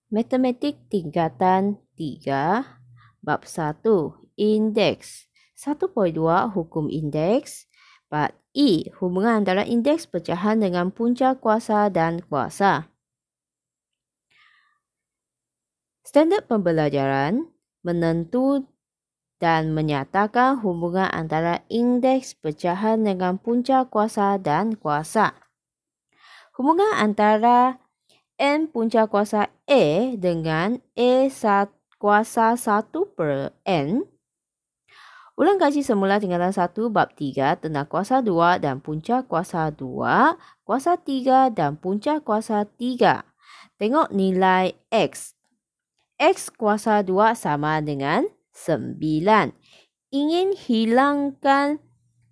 Matematik tingkatan 3, bab 1, indeks. 1.2, hukum indeks. Part E, hubungan antara indeks pecahan dengan punca kuasa dan kuasa. Standard pembelajaran menentu dan menyatakan hubungan antara indeks pecahan dengan punca kuasa dan kuasa. Hubungan antara N punca kuasa A dengan kuasa 1/N. Ulang kaji semula tingkatan 1 bab 3 tentang kuasa 2 dan punca kuasa 2, kuasa 3 dan punca kuasa 3. Tengok nilai X. X kuasa 2 sama dengan 9. Ingin hilangkan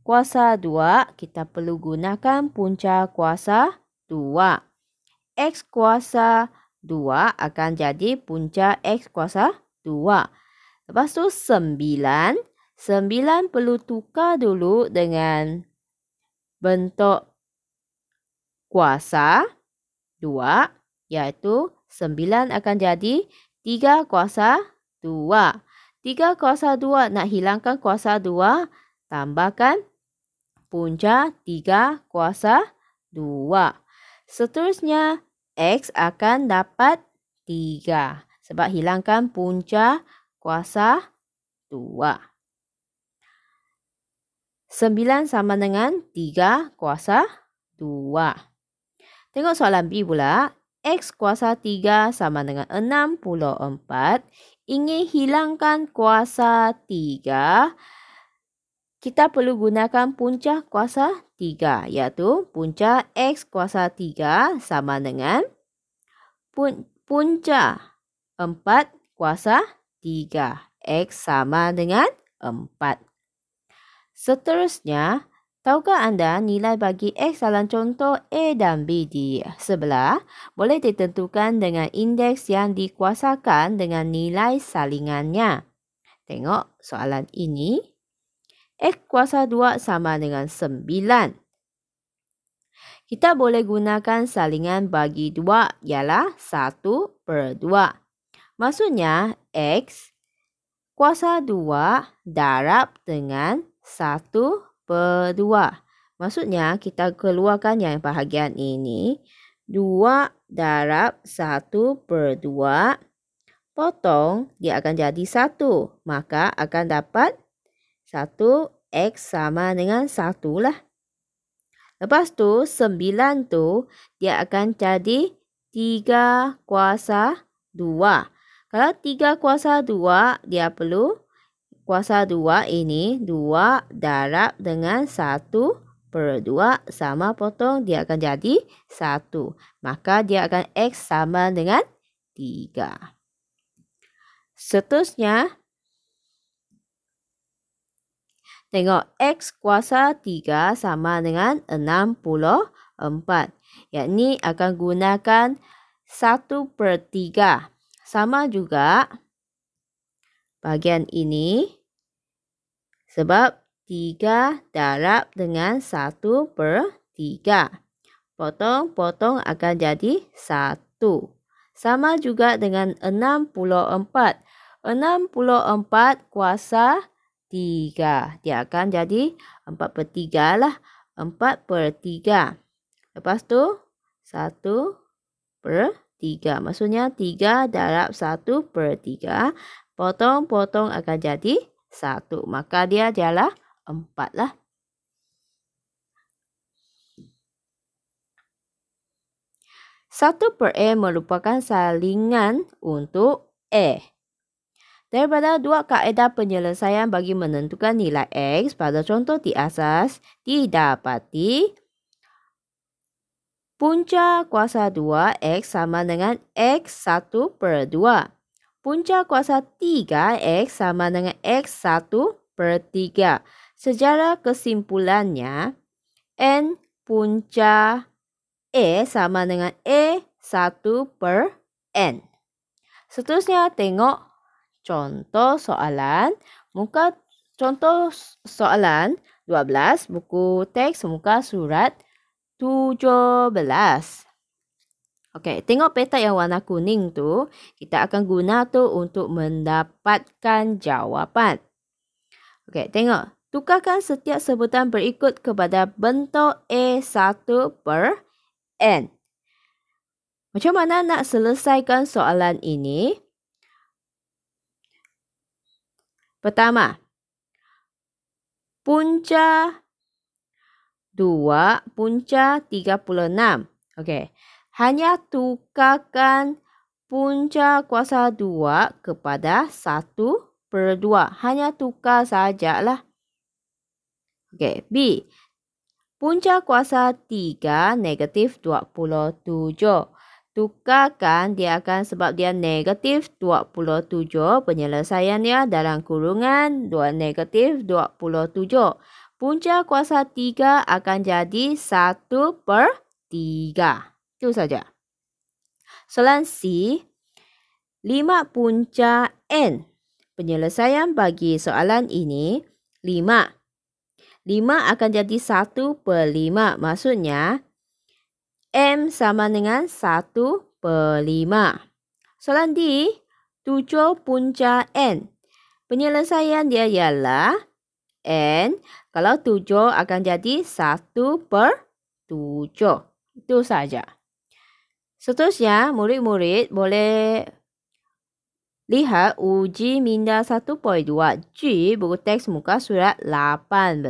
kuasa 2, kita perlu gunakan punca kuasa 2. X kuasa 2 akan jadi punca X kuasa 2. Lepas tu 9. 9 perlu tukar dulu dengan bentuk kuasa 2. Iaitu 9 akan jadi 3 kuasa 2. 3 kuasa 2 nak hilangkan kuasa 2. Tambahkan punca 3 kuasa 2. Seterusnya, X akan dapat 3 sebab hilangkan punca kuasa 2. 9 sama dengan 3 kuasa 2. Tengok soalan B pula. X kuasa 3 sama dengan 64. Ingin hilangkan kuasa 3. Kita perlu gunakan punca kuasa 3, iaitu punca X kuasa 3 sama dengan punca 4 kuasa 3. X sama dengan 4. Seterusnya, tahukah anda nilai bagi X dalam contoh A dan B di sebelah boleh ditentukan dengan indeks yang dikuasakan dengan nilai salingannya. Tengok soalan ini. X kuasa 2 sama dengan 9. Kita boleh gunakan salingan bagi 2 ialah 1/2. Maksudnya X kuasa 2 darab dengan 1/2. Maksudnya kita keluarkan yang bahagian ini. 2 darab 1/2 potong dia akan jadi 1. Maka akan dapat 1 X sama dengan 1 lah. Lepas tu 9 tu dia akan jadi 3 kuasa 2. Kalau 3 kuasa 2 dia perlu kuasa 2 ini 2 darab dengan 1/2 sama potong dia akan jadi 1. Maka dia akan X sama dengan 3. Seterusnya, tengok X kuasa 3 sama dengan 64. Yakni akan gunakan 1/3. Sama juga bahagian ini. Sebab 3 darab dengan 1/3. Potong-potong akan jadi 1. Sama juga dengan 64. 64 kuasa 3. Dia akan jadi 4/3 lah. 4/3. Lepas tu 1/3. Maksudnya 3 darab 1/3. Potong-potong akan jadi 1. Maka dia adalah 4 lah. Satu per A merupakan salingan untuk A. Daripada dua kaedah penyelesaian bagi menentukan nilai X pada contoh di atas didapati punca kuasa 2 X sama dengan X 1/2. Punca kuasa 3 X sama dengan X 1/3. Secara kesimpulannya, N punca A sama dengan A 1/N. Seterusnya tengok contoh soalan. Muka contoh soalan 12, buku teks muka surat 17. Okey, tengok petak yang warna kuning tu. Kita akan guna tu untuk mendapatkan jawapan. Okey, tengok. Tukarkan setiap sebutan berikut kepada bentuk A1 per N. Macam mana nak selesaikan soalan ini? Pertama, punca 2, punca 36. Okey, hanya tukarkan punca kuasa 2 kepada 1 per 2. Hanya tukar sajalah. Okey, B. Punca kuasa 3 negatif 27. Tukarkan dia akan sebab dia negatif 27. Penyelesaiannya dalam kurungan 2 negatif 27. Punca kuasa 3 akan jadi 1 per 3. Itu saja. Soalan C. 5 punca N. Penyelesaian bagi soalan ini 5. 5 akan jadi 1 per 5. Maksudnya M sama dengan 1 per 5. Soalan D. 7 punca N. Penyelesaian dia ialah N. Kalau 7 akan jadi 1 per 7. Itu saja. Seterusnya, murid-murid boleh lihat uji minda 1.2 G buku teks muka surat 18.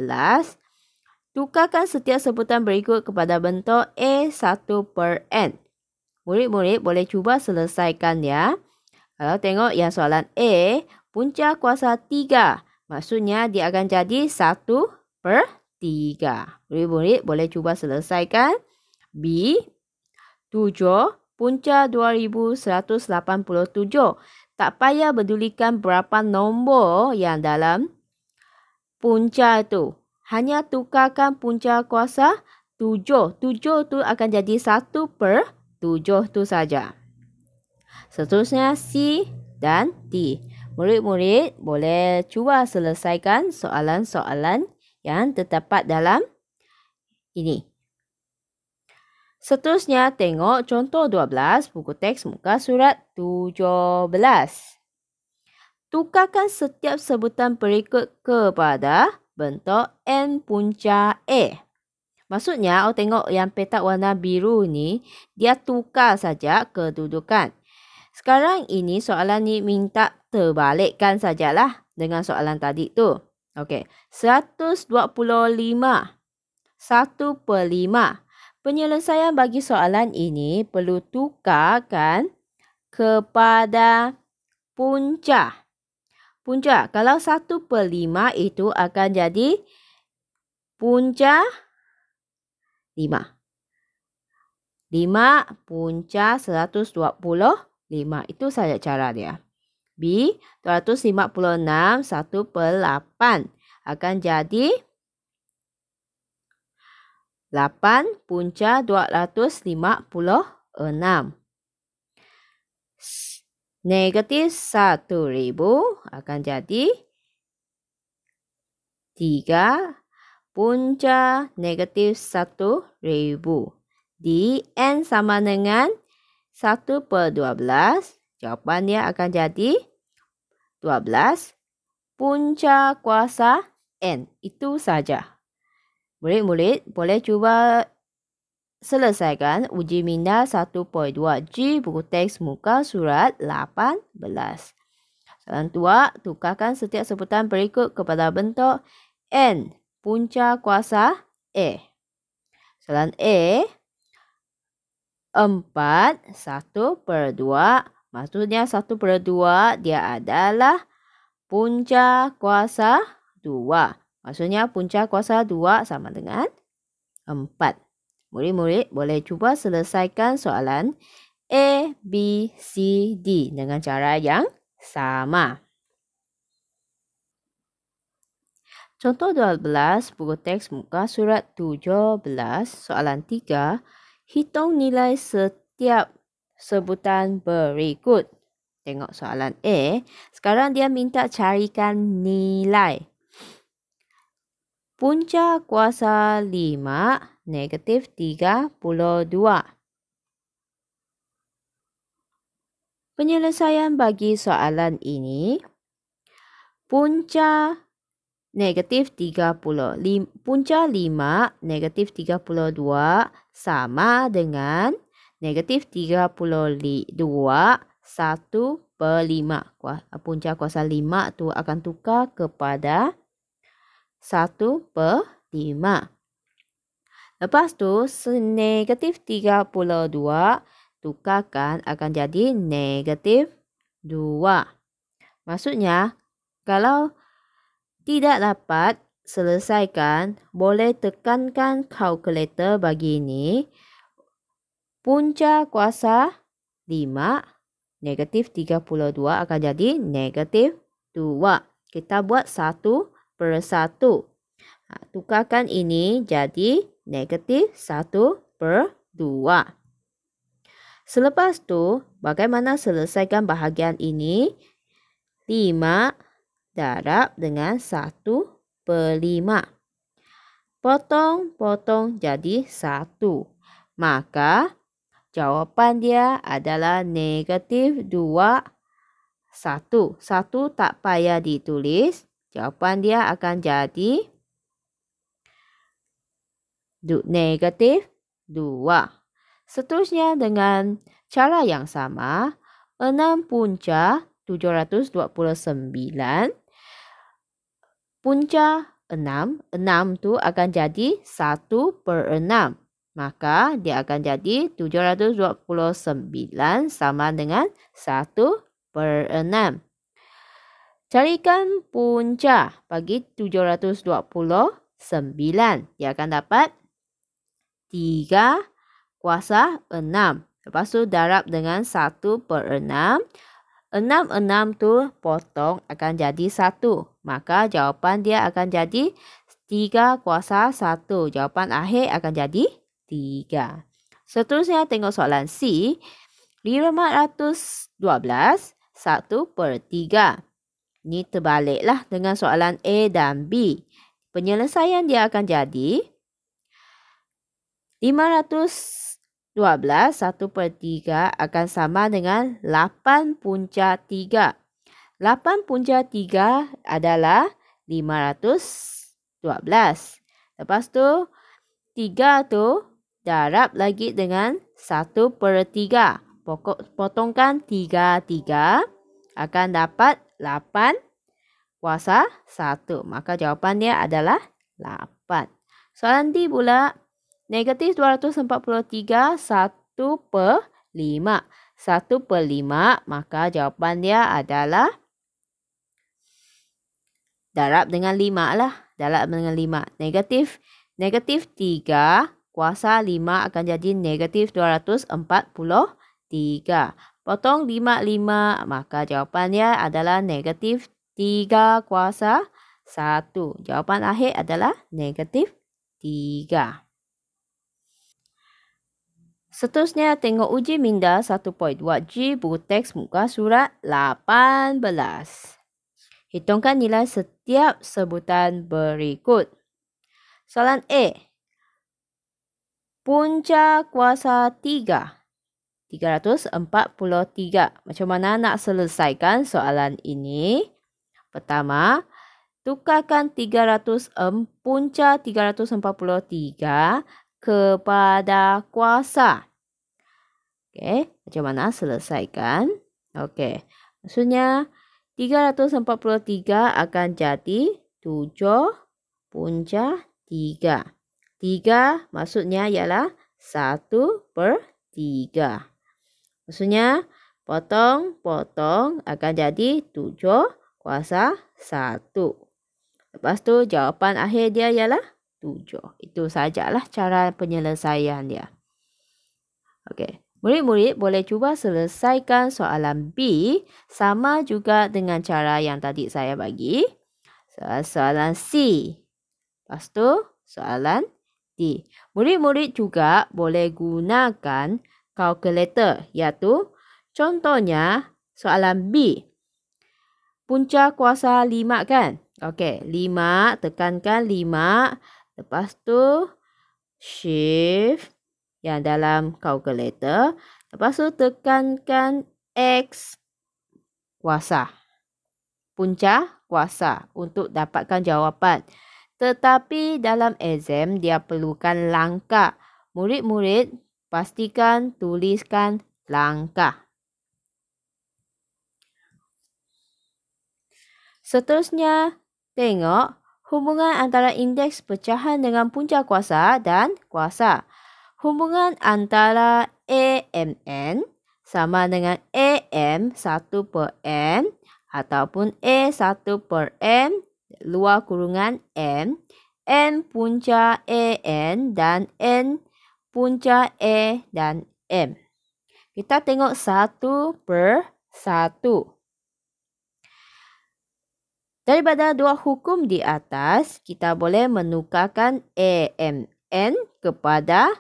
Tukarkan setiap sebutan berikut kepada bentuk A1 per N. Murid-murid boleh cuba selesaikan ya. Kalau tengok yang soalan A, punca kuasa 3. Maksudnya dia akan jadi 1 per 3. Murid-murid boleh cuba selesaikan. B, 7 punca 2187. Tak payah pedulikan berapa nombor yang dalam punca itu. Hanya tukarkan punca kuasa 7. 7 tu akan jadi 1 per 7 tu saja. Seterusnya C dan D. Murid-murid boleh cuba selesaikan soalan-soalan yang terdapat dalam ini. Seterusnya, tengok contoh 12 buku teks muka surat 17. Tukarkan setiap sebutan berikut kepada bentuk N punca A. Maksudnya, awak tengok yang petak warna biru ni, dia tukar saja kedudukan. Sekarang ini soalan ni minta terbalikkan sajalah dengan soalan tadi tu. Okey, 125. 1 per 5. Penyelesaian bagi soalan ini perlu tukarkan kepada punca. Punca, kalau 1 per 5 itu akan jadi punca 5. 5 punca 125. Itu saja cara dia. B, 256 1 per 8 akan jadi 8 punca 256. Negatif 1000 akan jadi 3 punca negatif 1000. D, N sama dengan 1 per 12. Jawapan dia akan jadi 12 punca kuasa N. Itu saja. Murid-murid boleh cuba selesaikan uji minda 1.2 G buku teks muka surat 18. Soalan 2, tukarkan setiap sebutan berikut kepada bentuk N punca kuasa A. Soalan A, 4 1 per 2. Maksudnya 1 per 2 dia adalah punca kuasa 2. Maksudnya punca kuasa 2 sama dengan 4. Murid-murid boleh cuba selesaikan soalan A, B, C, D dengan cara yang sama. Contoh 12, buku teks muka surat 17, soalan 3. Hitung nilai setiap sebutan berikut. Tengok soalan A. Sekarang dia minta carikan nilai. Punca kuasa 5 negatif 32. Penyelesaian bagi soalan ini, punca negatif 30. Punca 5 negatif 32 sama dengan negatif 32 1/5. Punca kuasa 5 tu akan tukar kepada 1/5. Lepas tu negatif 32 tukarkan akan jadi negatif 2. Maksudnya kalau tidak dapat selesaikan, boleh tekankan kalkulator bagi ini. Punca kuasa 5 negatif 32 akan jadi negatif 2. Kita buat 1/1. Tukarkan ini jadi negatif 1/2. Selepas tu, bagaimana selesaikan bahagian ini? 5 darab dengan 1/5. Potong jadi 1. Maka jawapan dia adalah negatif 2, 1. 1 tak payah ditulis. Jawapan dia akan jadi negatif 2. Seterusnya dengan cara yang sama, 6 punca 729. Punca 6 tu akan jadi 1/6. Maka dia akan jadi 729 sama dengan 1/6. Carikan punca bagi 729. Dia akan dapat 3 kuasa 6. Lepas tu darab dengan 1/6. 6 tu potong akan jadi 1. Maka jawapan dia akan jadi 3 kuasa 1. Jawapan akhir akan jadi 3. Seterusnya tengok soalan C. 512 1/3. Ini terbaliklah dengan soalan A dan B. Penyelesaian dia akan jadi 512 1/3 akan sama dengan 8 punca 3. 8 punca 3 adalah 512. Lepas tu 3 tu darab lagi dengan 1/3. Potongkan 3 akan dapat 8 kuasa 1. Maka jawapan dia adalah 8. Soalan D pula. Negatif 243 1/5. 1/5, maka jawapan dia adalah darab dengan 5 lah. Darab dengan 5. Negatif 3 kuasa 5 akan jadi negatif 243. Potong 5, maka jawapan dia adalah negatif 3 kuasa 1. Jawapan akhir adalah negatif 3. Seterusnya tengok uji minda 1.2G buku teks muka surat 18. Hitungkan nilai setiap sebutan berikut. Soalan A. Punca kuasa 3. 343. Macam mana nak selesaikan soalan ini? Pertama, tukarkan punca 343 kepada kuasa. Okey, macam mana selesaikan? Okey, maksudnya 343 akan jadi 7 punca 3. 3 maksudnya ialah 1/3. Maksudnya potong akan jadi 7 kuasa 1. Lepas tu jawapan akhir dia ialah 7. Itu sajalah cara penyelesaian dia. Okey. Murid-murid boleh cuba selesaikan soalan B sama juga dengan cara yang tadi saya bagi. Soalan C. Lepas tu soalan D. Murid-murid juga boleh gunakan kalkulator, iaitu contohnya soalan B. Punca kuasa 5 kan? Okey, 5, tekankan 5. Lepas tu shift yang dalam kalkulator. Lepas tu tekankan X kuasa. Punca kuasa untuk dapatkan jawapan. Tetapi dalam exam dia perlukan langkah. Murid-murid pastikan tuliskan langkah. Seterusnya, tengok hubungan antara indeks pecahan dengan punca kuasa dan kuasa. Hubungan antara AMN sama dengan AM 1 per M ataupun A1 per M luar kurungan M, N punca AN dan N punca A dan M. Kita tengok 1 per 1. Daripada dua hukum di atas, kita boleh menukarkan AMN kepada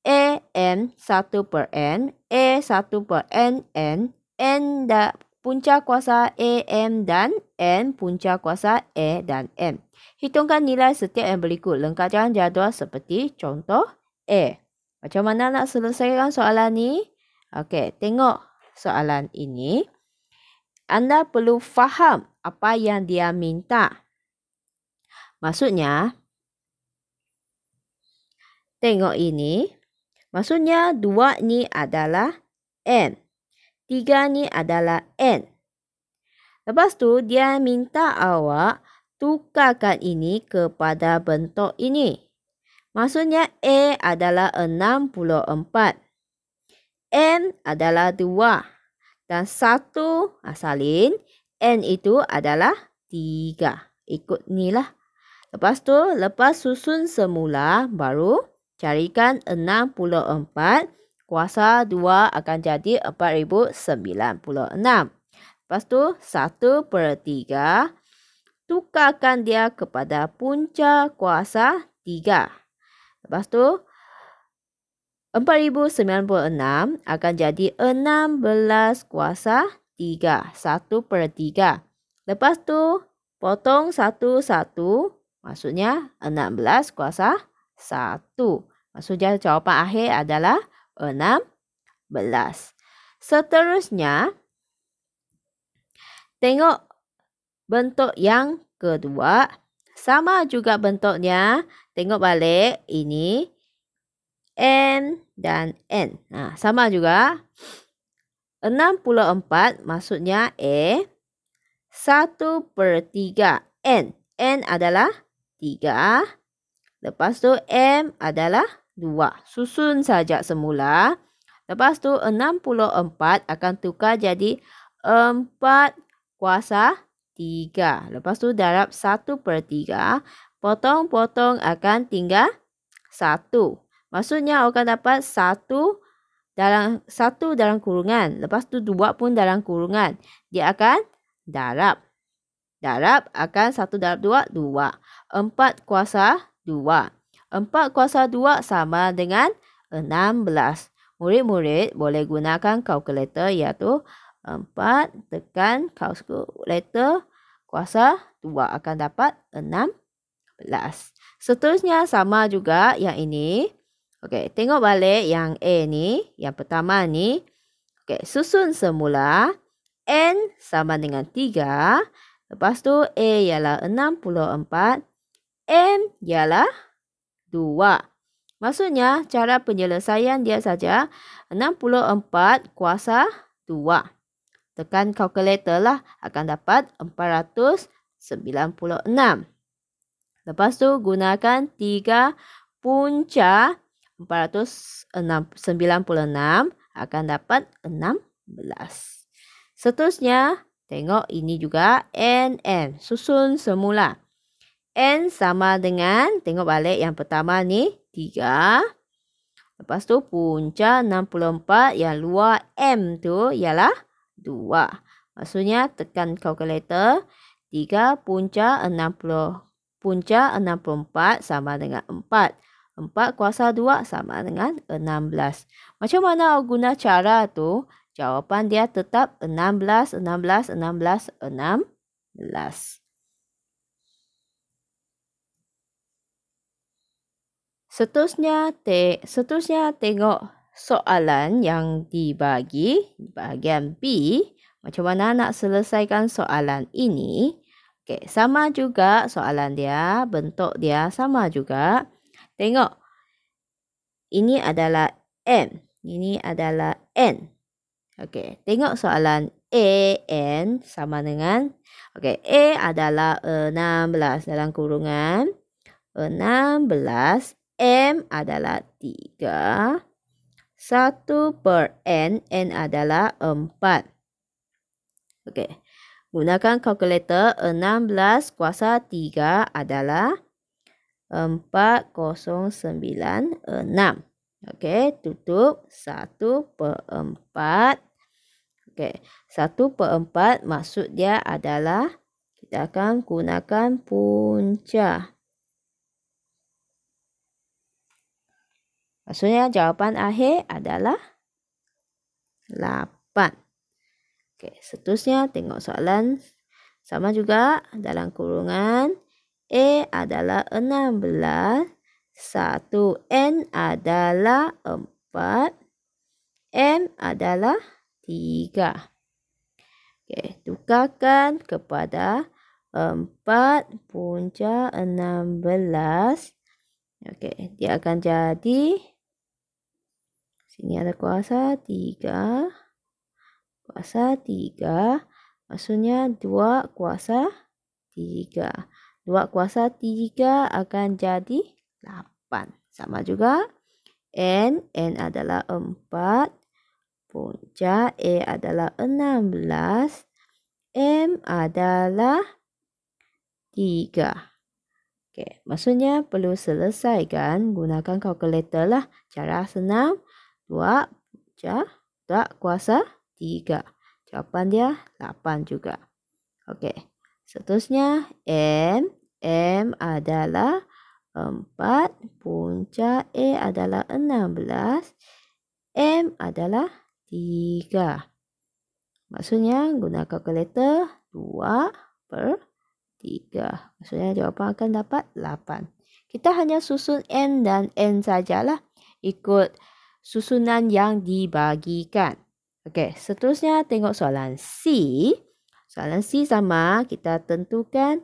AM 1 per N, A1 per NN, N punca kuasa AM dan N punca kuasa A dan M. Hitungkan nilai setiap yang berikut. Lengkapkan jadual seperti contoh A. Macam mana nak selesaikan soalan ni? Okey, tengok soalan ini. Anda perlu faham apa yang dia minta. Maksudnya, tengok ini. Maksudnya, 2 ni adalah N. 3 ni adalah N. Lepas tu, dia minta awak tukarkan ini kepada bentuk ini. Maksudnya, A adalah 64. M adalah 2. Dan 1 salin, N itu adalah 3. Ikut ni lah. Lepas tu, lepas susun semula, baru carikan 64. Kuasa 2 akan jadi 4096. Lepas tu, 1 per 3. Tukarkan dia kepada punca kuasa 3. Lepas tu, 4096 akan jadi 16 kuasa 3. 1 per 3. Lepas tu, potong 1, 1. Maksudnya 16 kuasa 1. Maksudnya jawapan akhir adalah 16. Seterusnya, tengok bentuk yang kedua. Sama juga bentuknya. Tengok balik ini. M dan N. Sama juga. 64 maksudnya A. 1 per 3 N. N adalah 3. Lepas tu M adalah 2. Susun saja semula. Lepas tu 64 akan tukar jadi 4 kuasa 3. Lepas tu darab 1 per 3. Potong-potong akan tinggal 1. Maksudnya akan dapat 1 dalam kurungan. Lepas tu 2 pun dalam kurungan. Dia akan darab. Darab akan 1 darab 2, 2. 4 kuasa 2. 4 kuasa 2 sama dengan 16. Murid-murid boleh gunakan kalkulator iaitu 4 tekan kalkulator kuasa 2 akan dapat 16. Seterusnya sama juga yang ini. Okey, tengok balik yang A ni, yang pertama ni. Okey, susun semula. N sama dengan 3. Lepas tu A ialah 64. M ialah 2. Maksudnya cara penyelesaian dia saja 64 kuasa 2. Tekan kalkulator lah, akan dapat 496. Lepas tu gunakan 3 punca 496 akan dapat 16. Seterusnya, tengok ini juga NN. Susun semula. N sama dengan, tengok balik yang pertama ni, 3. Lepas tu punca 64 yang luar M tu ialah 2. Maksudnya tekan kalkulator. 3 punca 64 sama dengan 4. 4 kuasa 2 sama dengan 16. Macam mana guna cara tu? Jawapan dia tetap 16, 16, 16, 16. Seterusnya tengok soalan yang dibagi di bahagian B, macam mana nak selesaikan soalan ini? Okey, sama juga soalan dia, bentuk dia sama juga. Tengok. Ini adalah M. Ini adalah N. Okey, tengok soalan A, N sama dengan A adalah 16 dalam kurungan 16, M adalah 3, 1 per N adalah 4. Okey, gunakan kalkulator. 16 kuasa 3 adalah 4096. Okey, tutup 1 per 4. Okey, 1 per 4 maksud dia adalah kita akan gunakan punca. Maksudnya jawapan akhir adalah 8. Okey, seterusnya tengok soalan sama juga dalam kurungan. A adalah 16, 1 N adalah 4, M adalah 3. Okey, tukarkan kepada 4 punca 16. Okey, dia akan jadi, sini ada kuasa 3. Kuasa 3, maksudnya 2 kuasa 3. 2 kuasa 3 akan jadi 8. Sama juga. N adalah 4. Punca A adalah 16. M adalah 3. Okey, maksudnya perlu selesaikan gunakan kalkulator lah. Cara senang. 2 punca 2 kuasa 3. Jawapan dia 8 juga. Okey. Seterusnya M adalah 4, punca A adalah 16, M adalah 3. Maksudnya guna kalkulator 2 per 3. Maksudnya jawapan akan dapat 8. Kita hanya susun M dan N sajalah ikut susunan yang dibagikan. Okey, seterusnya tengok soalan C. Soalan C sama, kita tentukan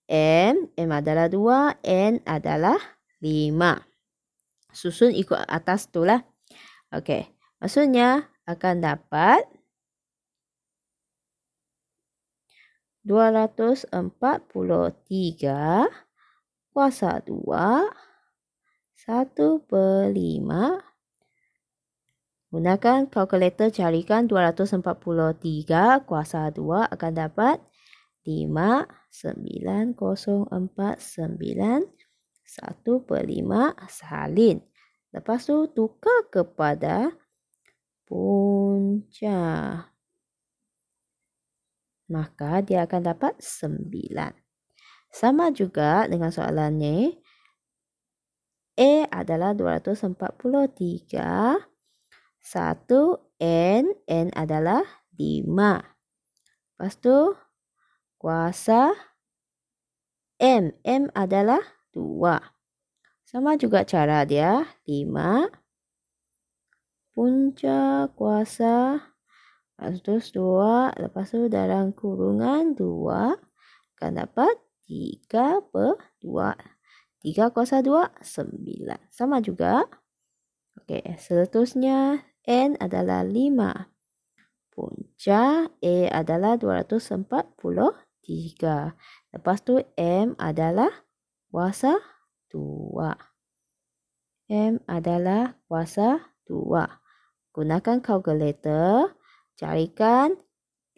M adalah 2, N adalah 5. Susun ikut atas tu lah. Okey, maksudnya akan dapat 243 kuasa 2, 1 per 5. Gunakan kalkulator, carikan 243 kuasa 2 akan dapat 59049 1 per 5 salin. Lepas tu tukar kepada punca. Maka dia akan dapat 9. Sama juga dengan soalan ni. A adalah 243. 1 N adalah 5. Lepas tu kuasa M adalah 2. Sama juga cara dia. 5 punca kuasa, terus 2. Lepas tu dalam kurungan 2 akan dapat 3 per 2. 3 kuasa 2, 9. Sama juga. Okey, seterusnya N adalah 5. Punca A adalah 243. Lepas tu M adalah kuasa 2. M adalah kuasa 2. Gunakan kalkulator. Carikan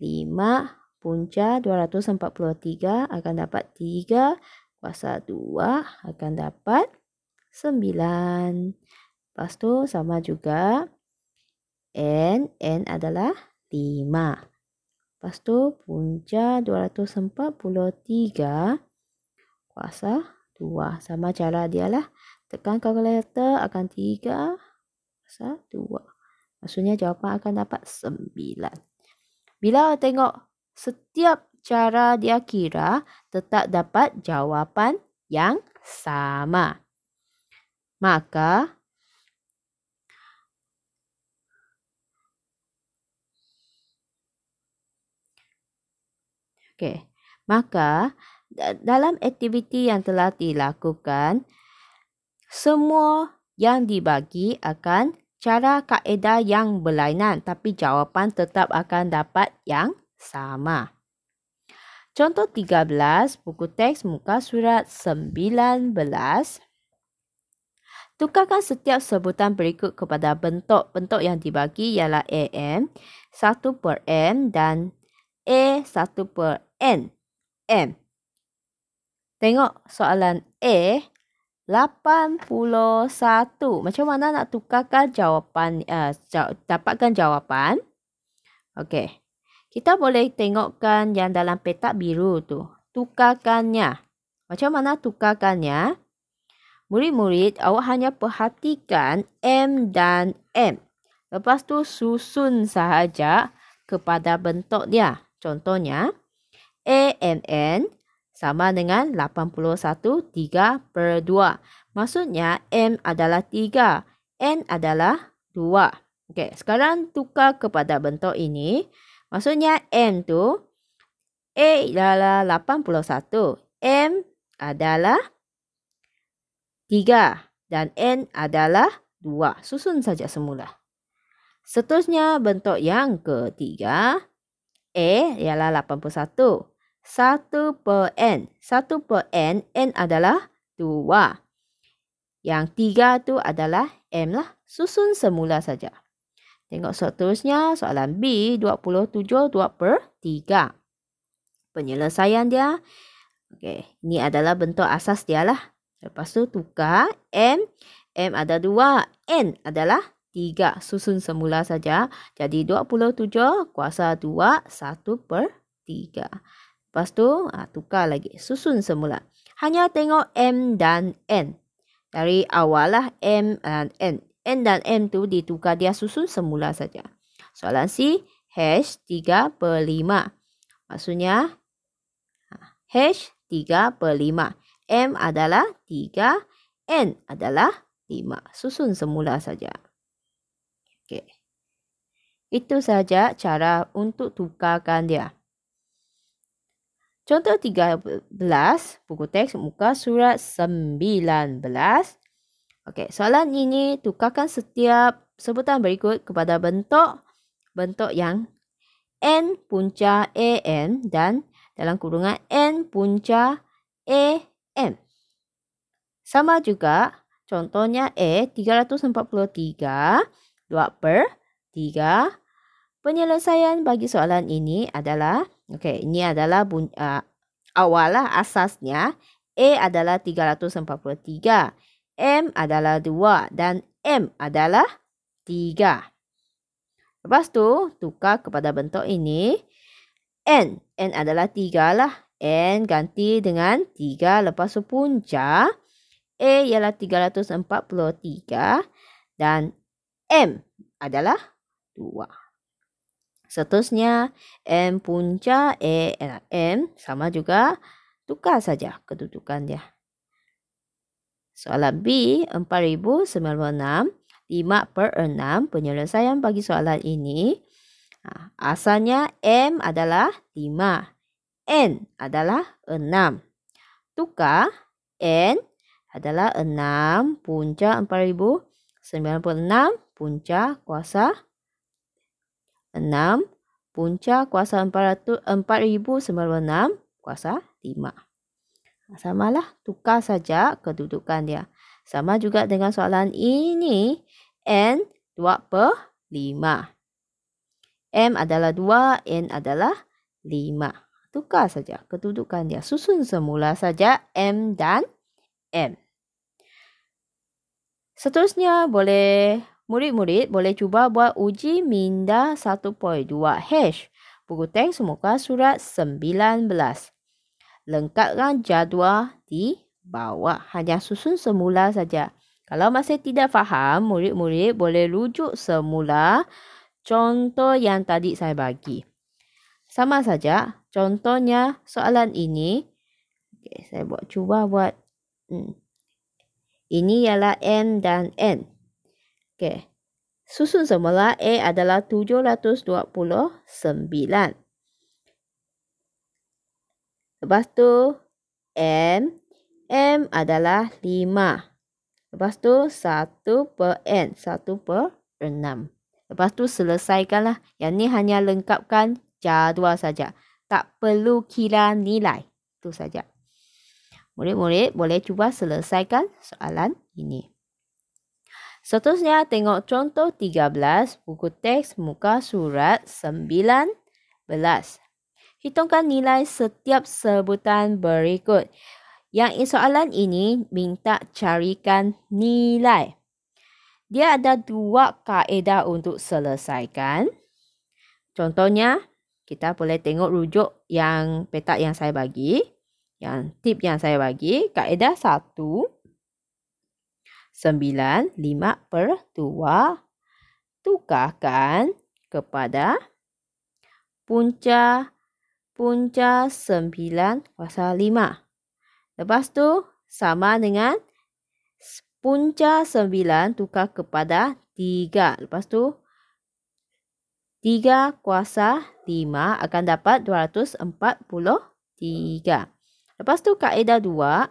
5 punca 243 akan dapat 3 kuasa 2 akan dapat 9. Lepas tu sama juga. N adalah 5. Lepas tu punca 243 kuasa 2. Sama cara dia lah. Tekan kalkulator akan 3 kuasa 2. Maksudnya jawapan akan dapat 9. Bila tengok setiap cara dia kira, tetap dapat jawapan yang sama. Maka Okey. Maka dalam aktiviti yang telah dilakukan, semua yang dibagi akan cara kaedah yang berlainan tapi jawapan tetap akan dapat yang sama. Contoh 13, buku teks muka surat 19. Tukarkan setiap sebutan berikut kepada bentuk. Bentuk yang dibagi ialah AM, 1 per M dan A 1 per N. M. Tengok soalan A, 81. Macam mana nak tukarkan jawapan, dapatkan jawapan? Okey. Kita boleh tengokkan yang dalam petak biru tu. Tukarkannya. Macam mana tukarkannya? Murid-murid, awak hanya perhatikan M dan M. Lepas tu susun sahaja kepada bentuk dia. Contohnya, AMN sama dengan 81 3 per 2. Maksudnya M adalah 3, N adalah 2. Okey, sekarang tukar kepada bentuk ini. Maksudnya M tu A adalah 81, M adalah 3 dan N adalah 2. Susun saja semula. Seterusnya bentuk yang ketiga, A ialah 81. 1 per N. 1 per N, N adalah 2. Yang 3 tu adalah M lah. Susun semula saja. Tengok seterusnya, soalan B, 27 2 per 3. Penyelesaian dia. Okey, ini adalah bentuk asas dia lah. Lepas tu tukar M. M ada 2. N adalah 3. Susun semula saja. Jadi 27 kuasa 2, 1 per 3. Lepas tu tukar lagi. Susun semula. Hanya tengok M dan N. Dari awal lah M dan N. N dan M tu ditukar, dia susun semula saja. Soalan C, hash 3 per 5. Maksudnya hash 3 per 5. M adalah 3, N adalah 5. Susun semula saja. Okey. Itu saja cara untuk tukarkan dia. Contoh 13, buku teks muka surat 19. Okey, soalan ini tukarkan setiap sebutan berikut kepada bentuk yang N punca AM dan dalam kurungan N punca AM. Sama juga, contohnya A, 343, 2 per 3. Penyelesaian bagi soalan ini adalah, okey, ini adalah awal lah asasnya. A adalah 343. M adalah 2 dan M adalah 3. Lepas tu, tukar kepada bentuk ini. N. N adalah 3 lah. N ganti dengan 3. Lepas tu punca. A ialah 343. Dan M adalah 2. Seterusnya, M punca A M sama juga. Tukar saja kedudukan dia. Soalan B, 4096, 5 per 6. Penyelesaian bagi soalan ini. Asalnya M adalah 5. N adalah 6. Tukar N adalah 6 punca 4096 punca kuasa 6 punca kuasa 4096 kuasa 5. Samalah, tukar saja kedudukan dia. Sama juga dengan soalan ini. N 2 per 5. M adalah 2, N adalah 5. Tukar saja kedudukan dia. Susun semula saja M dan M. Seterusnya, murid-murid boleh cuba buat uji minda 1.2 hash. Buku teks muka surat 19. Lengkapkan jadual di bawah. Hanya susun semula saja. Kalau masih tidak faham, murid-murid boleh rujuk semula contoh yang tadi saya bagi. Sama saja. Contohnya soalan ini. Okay, saya cuba buat. Ini ialah M dan N. Okay. Susun semula. A adalah 729. Lepas tu M adalah 5. Lepas tu 1 per N, 1 per 6. Lepas tu selesaikanlah. Yang ni hanya lengkapkan jadual saja. Tak perlu kira nilai. Itu saja. Murid-murid boleh cuba selesaikan soalan ini. Seterusnya tengok contoh 13, buku teks muka surat 19. Hitungkan nilai setiap sebutan berikut. Yang soalan ini minta carikan nilai. Dia ada 2 kaedah untuk selesaikan. Contohnya, kita boleh tengok rujuk yang petak yang saya bagi. Yang tip yang saya bagi. Kaedah 1. 9, 5 per 2. Tukarkan kepada punca 9 kuasa 5. Lepas tu sama dengan punca 9 tukar kepada 3. Lepas tu 3 kuasa 5 akan dapat 243. Lepas tu kaedah 2.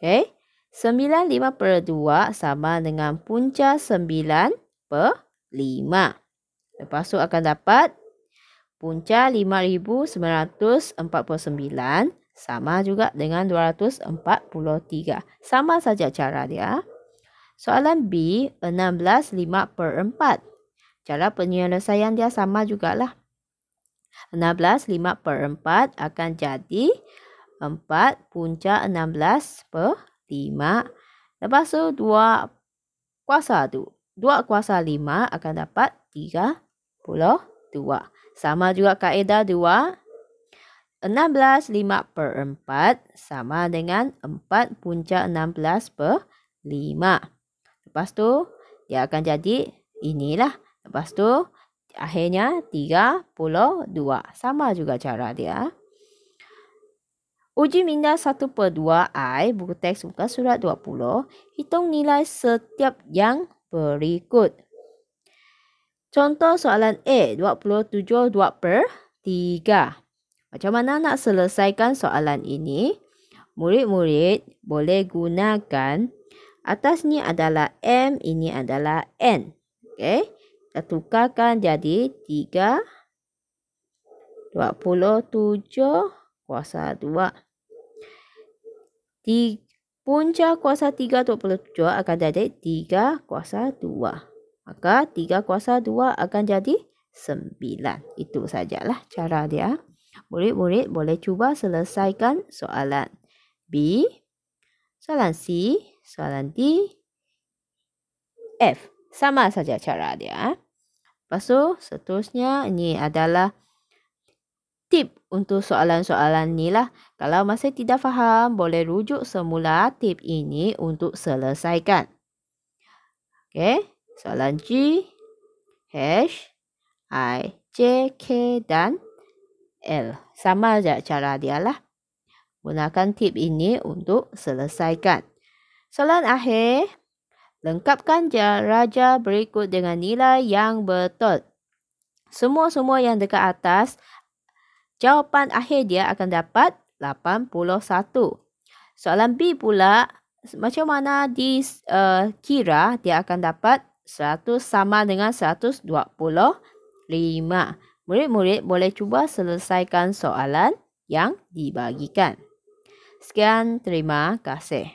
Okay. 9 5 per 2 sama dengan punca 9 per 5. Lepas tu akan dapat punca 5,949 sama juga dengan 243. Sama saja cara dia. Soalan B, 16 5 per 4. Cara penyelesaian dia sama jugalah. 16 5 per 4 akan jadi 4 punca 16 per 5. Lepas tu 2 kuasa 5 akan dapat 32. Sama juga kaedah 2. 16 5 per 4 sama dengan 4 punca 16 per 5. Lepas tu dia akan jadi inilah. Lepas tu akhirnya 32. Sama juga cara dia. Uji minda 1 per 2 I, buku teks muka surat 20. Hitung nilai setiap yang berikut. Contoh soalan A, 27 2 per 3. Macam mana nak selesaikan soalan ini? Murid-murid boleh gunakan atas ni adalah M, ini adalah N. Okey. Kita tukarkan jadi 3 27 kuasa 2. Punca kuasa 3 27 akan jadi 3 kuasa 2. Maka 3 kuasa 2 akan jadi 9. Itu sajalah cara dia. Murid-murid boleh cuba selesaikan soalan B, soalan C, soalan D, F. Sama saja cara dia. Lepas tu seterusnya ini adalah tip untuk soalan-soalan ni lah. Kalau masih tidak faham, boleh rujuk semula tip ini untuk selesaikan. Okey, soalan G, H, I, J, K dan L. Sama saja cara dia lah. Gunakan tip ini untuk selesaikan. Soalan akhir. Lengkapkan raja berikut dengan nilai yang betul. Semua yang dekat atas, jawapan akhir dia akan dapat 81. Soalan B pula, macam mana dikira dia akan dapat 100 sama dengan 125. Murid-murid boleh cuba selesaikan soalan yang dibagikan. Sekian, terima kasih.